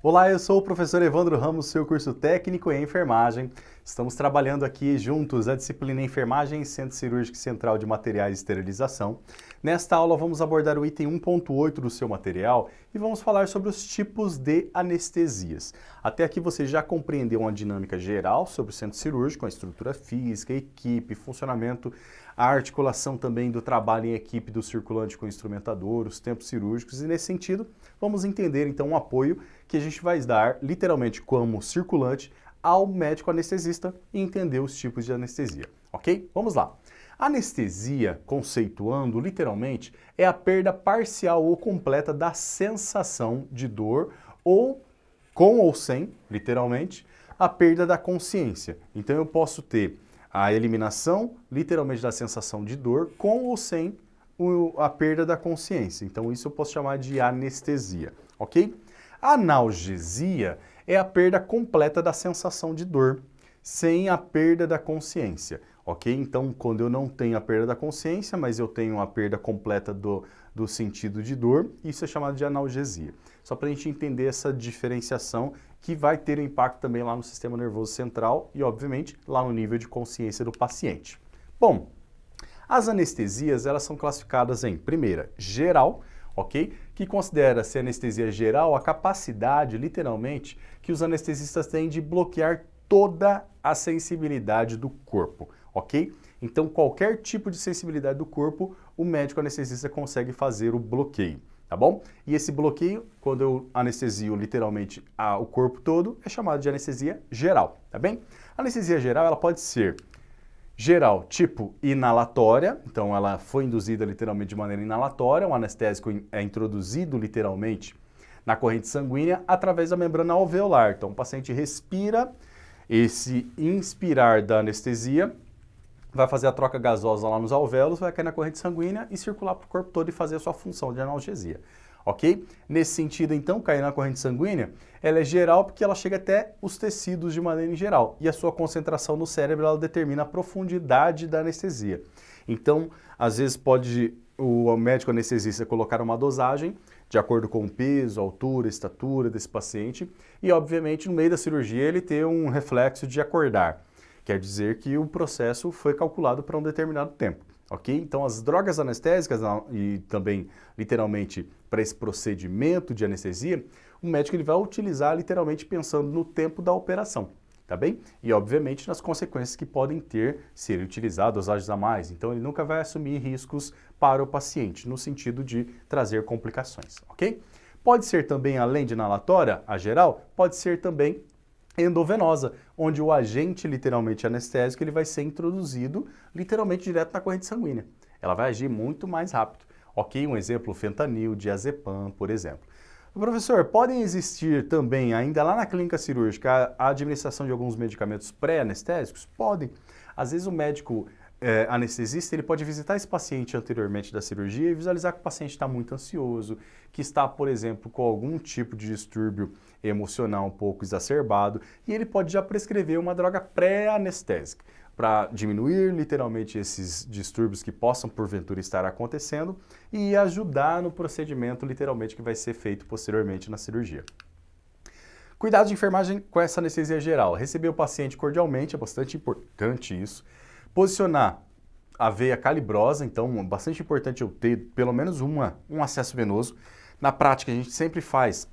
Olá, eu sou o professor Evandro Ramos, seu curso técnico em enfermagem. Estamos trabalhando aqui juntos a disciplina Enfermagem em Centro Cirúrgico Central de Materiais de Esterilização. Nesta aula vamos abordar o item 1.8 do seu material e vamos falar sobre os tipos de anestesias. Até aqui você já compreendeu uma dinâmica geral sobre o centro cirúrgico, a estrutura física, a equipe, funcionamento, a articulação também do trabalho em equipe do circulante com o instrumentador, os tempos cirúrgicos e nesse sentido vamos entender então um apoio que a gente vai dar literalmente como circulante ao médico anestesista e entender os tipos de anestesia, ok? Vamos lá. Anestesia, conceituando literalmente, é a perda parcial ou completa da sensação de dor ou, com ou sem, literalmente, a perda da consciência. Então eu posso ter a eliminação, literalmente, da sensação de dor, com ou sem a perda da consciência. Então isso eu posso chamar de anestesia, ok? Analgesia é a perda completa da sensação de dor, sem a perda da consciência, ok? Então, quando eu não tenho a perda da consciência, mas eu tenho a perda completa do sentido de dor, isso é chamado de analgesia. Só para a gente entender essa diferenciação que vai ter um impacto também lá no sistema nervoso central e, obviamente, lá no nível de consciência do paciente. Bom, as anestesias, elas são classificadas em, primeira, geral, ok? Que considera-se anestesia geral a capacidade, literalmente, que os anestesistas têm de bloquear toda a sensibilidade do corpo, ok? Então, qualquer tipo de sensibilidade do corpo, o médico anestesista consegue fazer o bloqueio, tá bom? E esse bloqueio, quando eu anestesio literalmente o corpo todo, é chamado de anestesia geral, tá bem? A anestesia geral, ela pode ser geral, tipo inalatória, então ela foi induzida literalmente de maneira inalatória, o anestésico é introduzido literalmente na corrente sanguínea através da membrana alveolar. Então o paciente respira, esse inspirar da anestesia vai fazer a troca gasosa lá nos alvéolos, vai cair na corrente sanguínea e circular para o corpo todo e fazer a sua função de analgesia. Ok? Nesse sentido, então, cair na corrente sanguínea, ela é geral porque ela chega até os tecidos de maneira em geral e a sua concentração no cérebro ela determina a profundidade da anestesia. Então, às vezes pode o médico anestesista colocar uma dosagem de acordo com o peso, altura, estatura desse paciente e, obviamente, no meio da cirurgia ele ter um reflexo de acordar. Quer dizer que o processo foi calculado para um determinado tempo. Ok? Então, as drogas anestésicas e também, literalmente, para esse procedimento de anestesia, o médico ele vai utilizar literalmente pensando no tempo da operação, tá bem? E, obviamente, nas consequências que podem ter se ele utilizar dosagens a mais. Então, ele nunca vai assumir riscos para o paciente, no sentido de trazer complicações, ok? Pode ser também, além de inalatória, a geral, pode ser também endovenosa, onde o agente literalmente anestésico ele vai ser introduzido literalmente direto na corrente sanguínea. Ela vai agir muito mais rápido. Ok? Um exemplo, fentanil, diazepam, por exemplo. Professor, podem existir também, ainda lá na clínica cirúrgica, a administração de alguns medicamentos pré-anestésicos? Podem. Às vezes o médico anestesista ele pode visitar esse paciente anteriormente da cirurgia e visualizar que o paciente está muito ansioso, que está, por exemplo, com algum tipo de distúrbio emocional um pouco exacerbado, e ele pode já prescrever uma droga pré-anestésica para diminuir literalmente esses distúrbios que possam porventura estar acontecendo e ajudar no procedimento literalmente que vai ser feito posteriormente na cirurgia. Cuidado de enfermagem com essa anestesia geral. Receber o paciente cordialmente, é bastante importante isso. Posicionar a veia calibrosa, então é bastante importante eu ter pelo menos um acesso venoso. Na prática, a gente sempre faz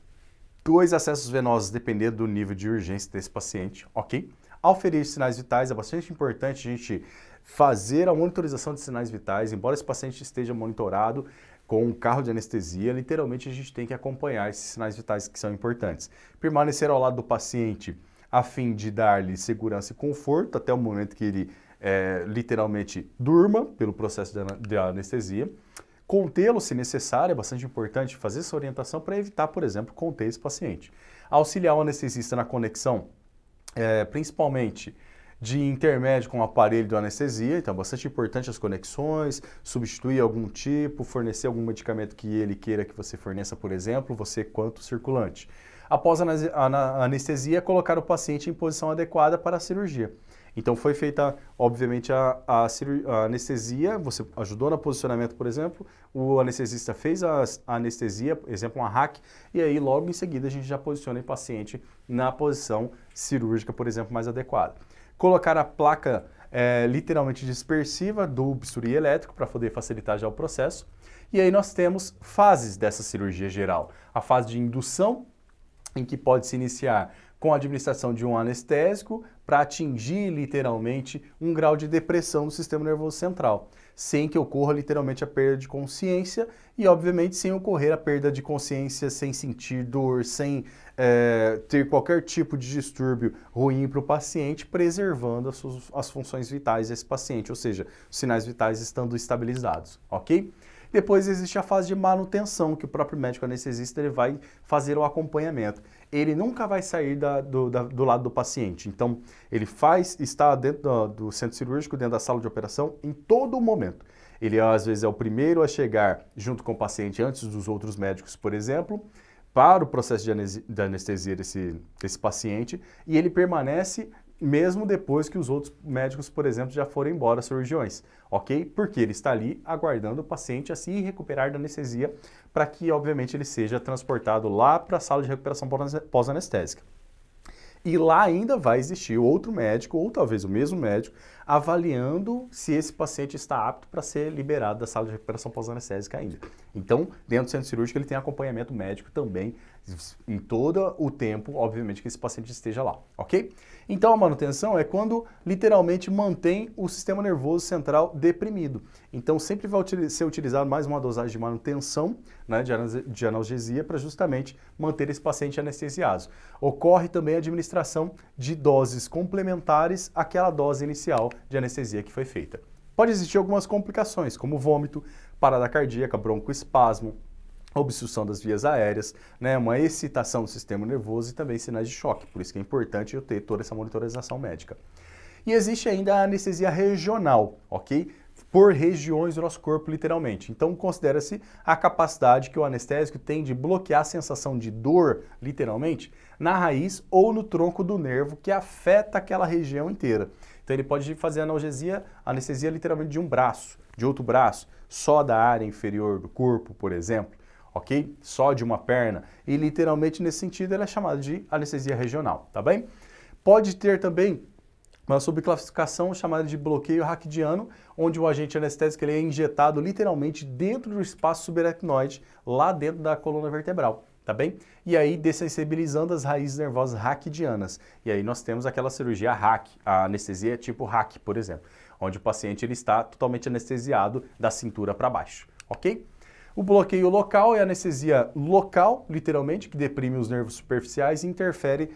2 acessos venosos dependendo do nível de urgência desse paciente, ok? Aferir sinais vitais, é bastante importante a gente fazer a monitorização de sinais vitais, embora esse paciente esteja monitorado com um carro de anestesia, literalmente a gente tem que acompanhar esses sinais vitais que são importantes. Permanecer ao lado do paciente a fim de dar-lhe segurança e conforto até o momento que ele literalmente durma pelo processo de anestesia. Contê-lo se necessário, é bastante importante fazer essa orientação para evitar, por exemplo, conter esse paciente. Auxiliar o anestesista na conexão, principalmente de intermédio com o aparelho de anestesia, então é bastante importante as conexões, substituir algum tipo, fornecer algum medicamento que ele queira que você forneça, por exemplo, você quanto circulante. Após a anestesia, colocar o paciente em posição adequada para a cirurgia. Então foi feita, obviamente, a anestesia, você ajudou no posicionamento, por exemplo, o anestesista fez a anestesia, exemplo, uma hack, e aí logo em seguida a gente já posiciona o paciente na posição cirúrgica, por exemplo, mais adequada. Colocar a placa literalmente dispersiva do bisturi elétrico para poder facilitar já o processo. E aí nós temos fases dessa cirurgia geral. A fase de indução, em que pode se iniciar com a administração de um anestésico para atingir literalmente um grau de depressão do sistema nervoso central, sem que ocorra literalmente a perda de consciência e, obviamente, sem ocorrer a perda de consciência, sem sentir dor, sem ter qualquer tipo de distúrbio ruim para o paciente, preservando as funções vitais desse paciente, ou seja, os sinais vitais estando estabilizados, ok? Depois existe a fase de manutenção, que o próprio médico anestesista ele vai fazer o acompanhamento. Ele nunca vai sair do lado do paciente. Então, ele está dentro do centro cirúrgico, dentro da sala de operação, em todo momento. Ele, às vezes, é o primeiro a chegar junto com o paciente antes dos outros médicos, por exemplo, para o processo de anestesia desse paciente, e ele permanece mesmo depois que os outros médicos, por exemplo, já foram embora, cirurgiões, ok? Porque ele está ali aguardando o paciente a se recuperar da anestesia para que, obviamente, ele seja transportado lá para a sala de recuperação pós-anestésica. E lá ainda vai existir outro médico, ou talvez o mesmo médico, avaliando se esse paciente está apto para ser liberado da sala de recuperação pós-anestésica ainda. Então, dentro do centro cirúrgico, ele tem acompanhamento médico também, em todo o tempo, obviamente, que esse paciente esteja lá, ok? Então, a manutenção é quando, literalmente, mantém o sistema nervoso central deprimido. Então, sempre vai ser utilizado mais uma dosagem de manutenção, né, de analgesia, para justamente manter esse paciente anestesiado. Ocorre também a administração de doses complementares àquela dose inicial de anestesia que foi feita. Pode existir algumas complicações, como vômito, parada cardíaca, broncoespasmo, obstrução das vias aéreas, né, uma excitação do sistema nervoso e também sinais de choque. Por isso que é importante eu ter toda essa monitorização médica. E existe ainda a anestesia regional, ok? Por regiões do nosso corpo, literalmente. Então, considera-se a capacidade que o anestésico tem de bloquear a sensação de dor, literalmente, na raiz ou no tronco do nervo que afeta aquela região inteira. Então, ele pode fazer anestesia literalmente de um braço, de outro braço, só da área inferior do corpo, por exemplo, ok? Só de uma perna. E, literalmente, nesse sentido, ela é chamada de anestesia regional, tá bem? Pode ter também uma subclassificação chamada de bloqueio raquidiano, onde o agente anestésico ele é injetado literalmente dentro do espaço subaracnoide, lá dentro da coluna vertebral, tá bem? E aí dessensibilizando as raízes nervosas raquidianas. E aí nós temos aquela cirurgia hack, a anestesia tipo hack, por exemplo, onde o paciente ele está totalmente anestesiado da cintura para baixo, ok? O bloqueio local é a anestesia local, literalmente, que deprime os nervos superficiais e interfere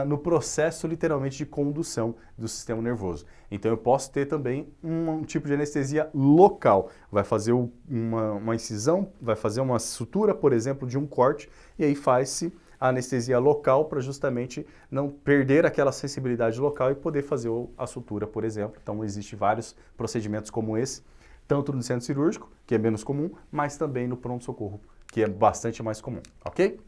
no processo, literalmente, de condução do sistema nervoso. Então, eu posso ter também um tipo de anestesia local. Vai fazer uma incisão, vai fazer uma sutura, por exemplo, de um corte, e aí faz-se a anestesia local para justamente não perder aquela sensibilidade local e poder fazer a sutura, por exemplo. Então, existem vários procedimentos como esse, tanto no centro cirúrgico, que é menos comum, mas também no pronto-socorro, que é bastante mais comum, ok?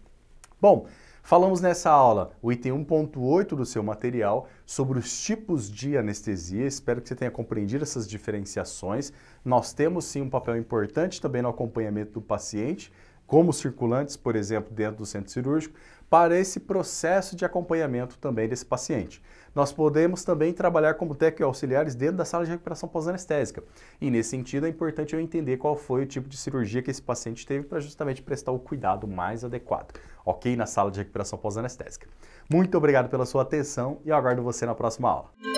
Bom, falamos nessa aula, o item 1.8 do seu material, sobre os tipos de anestesia. Espero que você tenha compreendido essas diferenciações. Nós temos sim um papel importante também no acompanhamento do paciente, como circulantes, por exemplo, dentro do centro cirúrgico, para esse processo de acompanhamento também desse paciente. Nós podemos também trabalhar como técnicos auxiliares dentro da sala de recuperação pós-anestésica. E nesse sentido é importante eu entender qual foi o tipo de cirurgia que esse paciente teve para justamente prestar o cuidado mais adequado, ok? Na sala de recuperação pós-anestésica. Muito obrigado pela sua atenção e eu aguardo você na próxima aula.